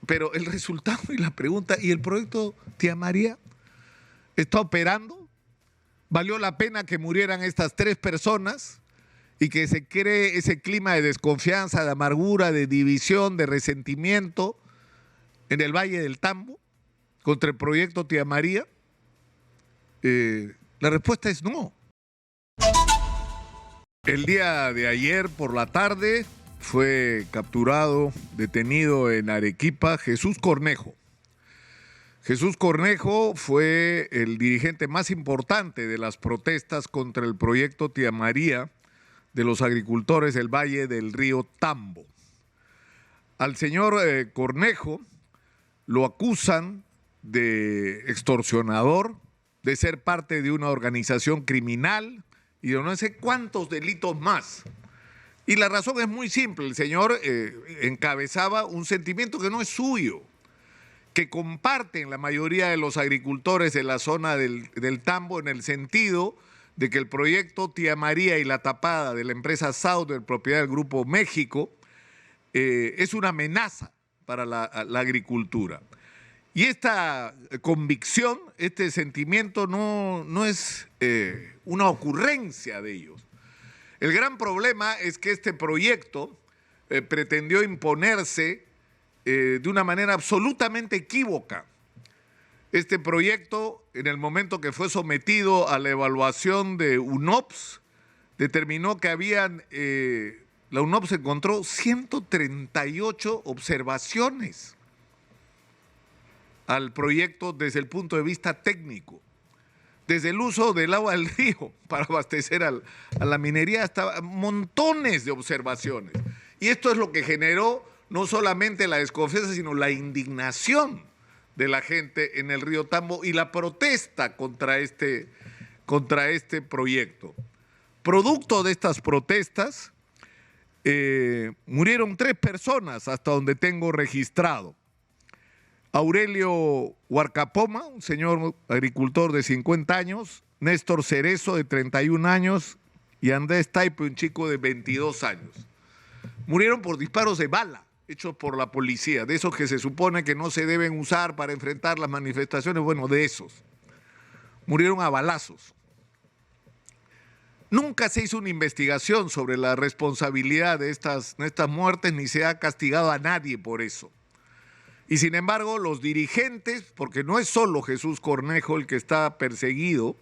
pero el resultado y la pregunta, ¿y el proyecto Tía María está operando? ¿Valió la pena que murieran estas 3 personas y que se cree ese clima de desconfianza, de amargura, de división, de resentimiento en el Valle del Tambo contra el proyecto Tía María? La respuesta es no. El día de ayer por la tarde fue capturado, detenido en Arequipa, Jesús Cornejo. Jesús Cornejo fue el dirigente más importante de las protestas contra el proyecto Tía María de los agricultores del Valle del Río Tambo. Al señor Cornejo lo acusan de extorsionador, de ser parte de una organización criminal y de no sé cuántos delitos más. Y la razón es muy simple, el señor encabezaba un sentimiento que no es suyo, que comparten la mayoría de los agricultores de la zona del Tambo, en el sentido de que el proyecto Tía María y la tapada de la empresa Sauder, propiedad del Grupo México, es una amenaza para la agricultura. Y esta convicción, este sentimiento no es una ocurrencia de ellos. El gran problema es que este proyecto pretendió imponerse de una manera absolutamente equívoca. Este proyecto, en el momento que fue sometido a la evaluación de UNOPS, determinó que la UNOPS encontró 138 observaciones al proyecto desde el punto de vista técnico, desde el uso del agua del río para abastecer a la minería hasta montones de observaciones. Y esto es lo que generó no solamente la desconfianza, sino la indignación de la gente en el río Tambo y la protesta contra este proyecto. Producto de estas protestas, murieron 3 personas hasta donde tengo registrado. Aurelio Huarcapoma, un señor agricultor de 50 años, Néstor Cerezo, de 31 años, y Andrés Taipe, un chico de 22 años. Murieron por disparos de bala hechos por la policía, de esos que se supone que no se deben usar para enfrentar las manifestaciones, bueno, de esos. Murieron a balazos. Nunca se hizo una investigación sobre la responsabilidad de estas muertes, ni se ha castigado a nadie por eso. Y sin embargo, los dirigentes, porque no es solo Jesús Cornejo el que está perseguido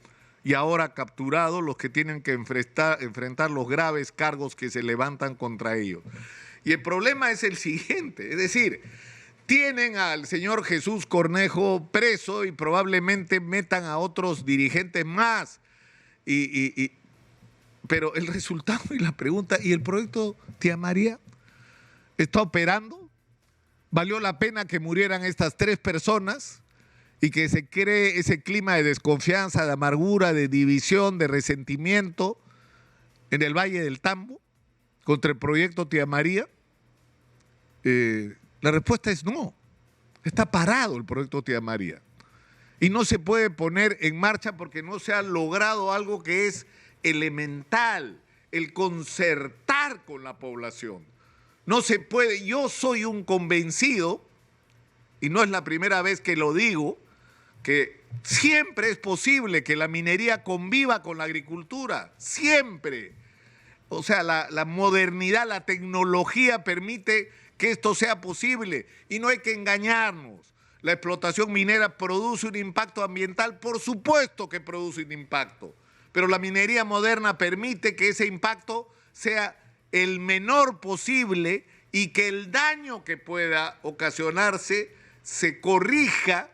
y ahora capturado, los que tienen que enfrentar los graves cargos que se levantan contra ellos. Y el problema es el siguiente, es decir, tienen al señor Jesús Cornejo preso y probablemente metan a otros dirigentes más. Pero el resultado y la pregunta, ¿y el proyecto Tía María está operando? ¿Valió la pena que murieran estas 3 personas y que se cree ese clima de desconfianza, de amargura, de división, de resentimiento en el Valle del Tambo contra el proyecto Tía María? La respuesta es no. Está parado el proyecto Tía María. Y no se puede poner en marcha porque no se ha logrado algo que es elemental, el concertar con la población. No se puede, yo soy un convencido, y no es la primera vez que lo digo, que siempre es posible que la minería conviva con la agricultura, siempre. O sea, la modernidad, la tecnología permite que esto sea posible y no hay que engañarnos. La explotación minera produce un impacto ambiental, por supuesto que produce un impacto, pero la minería moderna permite que ese impacto sea el menor posible y que el daño que pueda ocasionarse se corrija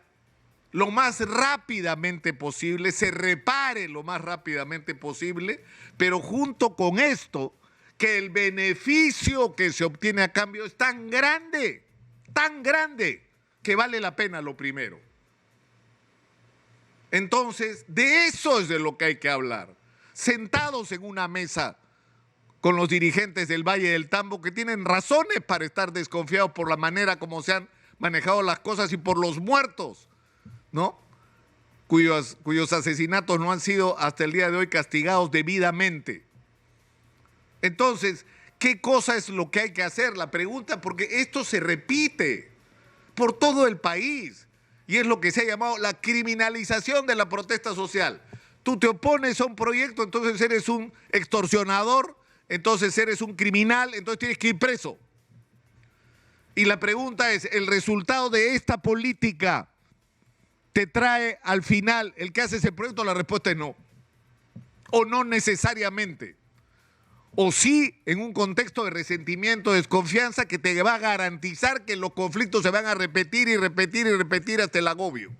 lo más rápidamente posible, se repare lo más rápidamente posible, pero junto con esto, que el beneficio que se obtiene a cambio es tan grande, que vale la pena lo primero. Entonces, de eso es de lo que hay que hablar, sentados en una mesa con los dirigentes del Valle del Tambo, que tienen razones para estar desconfiados por la manera como se han manejado las cosas y por los muertos, ¿no? Cuyos asesinatos no han sido hasta el día de hoy castigados debidamente. Entonces, ¿qué cosa es lo que hay que hacer? La pregunta, porque esto se repite. por todo el país. Y es lo que se ha llamado la criminalización de la protesta social. Tú te opones a un proyecto, entonces eres un extorsionador, entonces eres un criminal, entonces tienes que ir preso. Y la pregunta es, ¿el resultado de esta política te trae al final el que hace ese proyecto? La respuesta es no. O no necesariamente. O sí, en un contexto de resentimiento, desconfianza, que te va a garantizar que los conflictos se van a repetir y repetir y repetir hasta el agobio.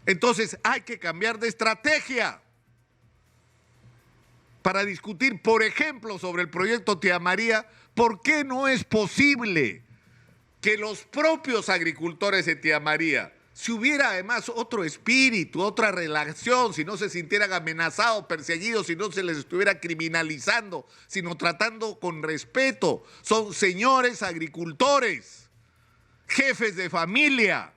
Entonces hay que cambiar de estrategia para discutir, por ejemplo, sobre el proyecto Tía María. ¿Por qué no es posible que los propios agricultores de Tía María, si hubiera además otro espíritu, otra relación, si no se sintieran amenazados, perseguidos, si no se les estuviera criminalizando, sino tratando con respeto? Son señores agricultores, jefes de familia,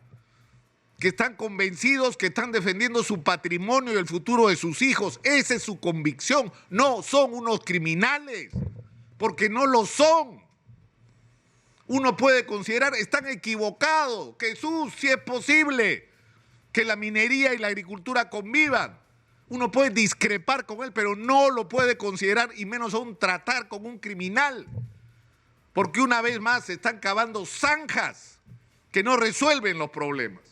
que están convencidos, que están defendiendo su patrimonio y el futuro de sus hijos. Esa es su convicción. No son unos criminales, porque no lo son. Uno puede considerar, están equivocados. Jesús, si es posible que la minería y la agricultura convivan. Uno puede discrepar con él, pero no lo puede considerar y menos aún tratar como un criminal. Porque una vez más se están cavando zanjas que no resuelven los problemas.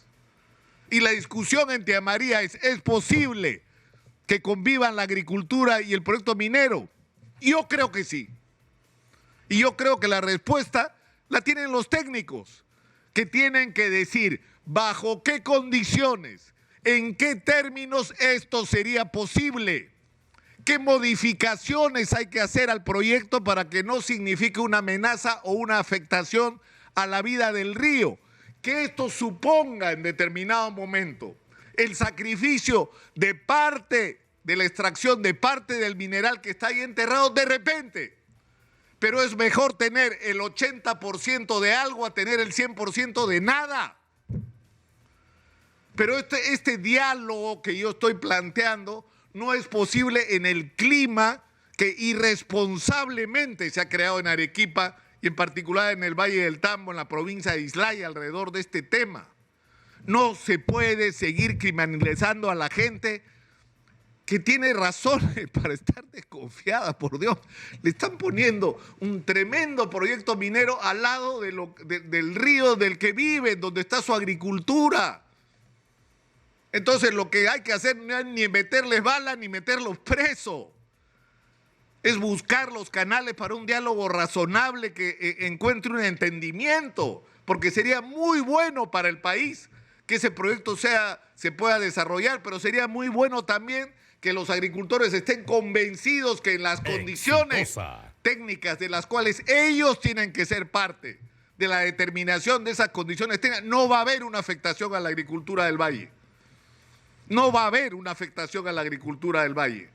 Y la discusión en Tía María ¿es posible que convivan la agricultura y el proyecto minero? Yo creo que sí. Y yo creo que la respuesta la tienen los técnicos, que tienen que decir bajo qué condiciones, en qué términos esto sería posible, qué modificaciones hay que hacer al proyecto para que no signifique una amenaza o una afectación a la vida del río, que esto suponga en determinado momento el sacrificio de parte de la extracción de parte del mineral que está ahí enterrado de repente. Pero es mejor tener el 80% de algo a tener el 100% de nada. Pero este diálogo que yo estoy planteando no es posible en el clima que irresponsablemente se ha creado en Arequipa y en particular en el Valle del Tambo, en la provincia de Islay, alrededor de este tema. No se puede seguir criminalizando a la gente que tiene razones para estar desconfiada, por Dios. Le están poniendo un tremendo proyecto minero al lado del río del que viven, donde está su agricultura. Entonces lo que hay que hacer no es ni meterles balas ni meterlos presos. Es buscar los canales para un diálogo razonable que encuentre un entendimiento, porque sería muy bueno para el país que ese proyecto se pueda desarrollar, pero sería muy bueno también que los agricultores estén convencidos que en las condiciones técnicas de las cuales ellos tienen que ser parte de la determinación de esas condiciones técnicas, no va a haber una afectación a la agricultura del valle. No va a haber una afectación a la agricultura del valle.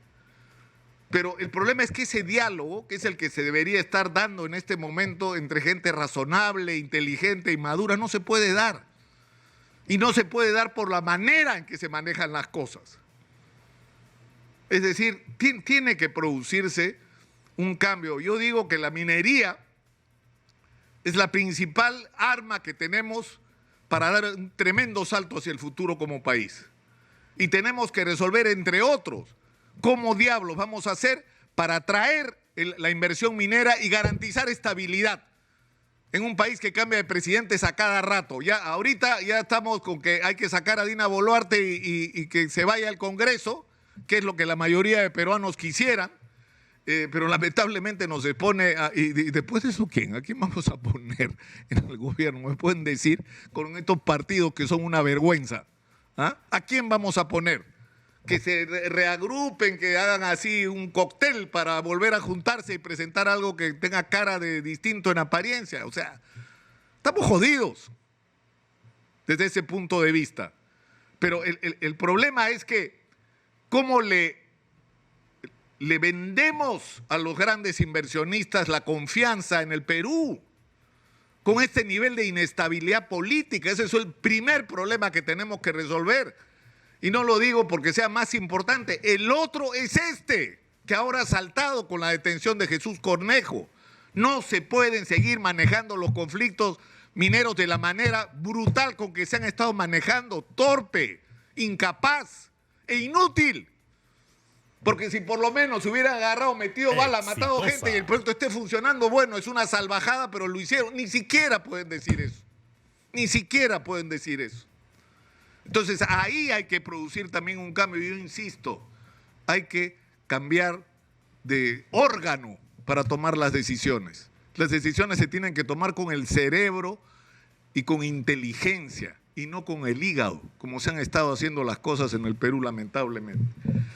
Pero el problema es que ese diálogo, que es el que se debería estar dando en este momento entre gente razonable, inteligente y madura, no se puede dar. Y no se puede dar por la manera en que se manejan las cosas. Es decir, tiene que producirse un cambio. Yo digo que la minería es la principal arma que tenemos para dar un tremendo salto hacia el futuro como país. Y tenemos que resolver, entre otros, cómo diablos vamos a hacer para atraer la inversión minera y garantizar estabilidad en un país que cambia de presidentes a cada rato. Ahorita ya estamos con que hay que sacar a Dina Boluarte y que se vaya al Congreso, que es lo que la mayoría de peruanos quisieran, pero lamentablemente nos expone y después de eso, ¿quién? ¿A quién vamos a poner en el gobierno? ¿Me pueden decir? Con estos partidos que son una vergüenza. ¿Ah? ¿A quién vamos a poner? Que se reagrupen, que hagan así un cóctel para volver a juntarse y presentar algo que tenga cara de distinto en apariencia. O sea, estamos jodidos desde ese punto de vista. Pero el problema es que ¿cómo le vendemos a los grandes inversionistas la confianza en el Perú con este nivel de inestabilidad política? Ese es el primer problema que tenemos que resolver. Y no lo digo porque sea más importante. El otro es este, que ahora ha saltado con la detención de Jesús Cornejo. No se pueden seguir manejando los conflictos mineros de la manera brutal con que se han estado manejando, torpe, incapaz e inútil. Porque si por lo menos se hubiera agarrado, metido bala, matado gente y el proyecto esté funcionando, bueno, es una salvajada, pero lo hicieron. Ni siquiera pueden decir eso. Ni siquiera pueden decir eso. Entonces ahí hay que producir también un cambio. Yo insisto, hay que cambiar de órgano para tomar las decisiones. Las decisiones se tienen que tomar con el cerebro y con inteligencia y no con el hígado, como se han estado haciendo las cosas en el Perú, lamentablemente.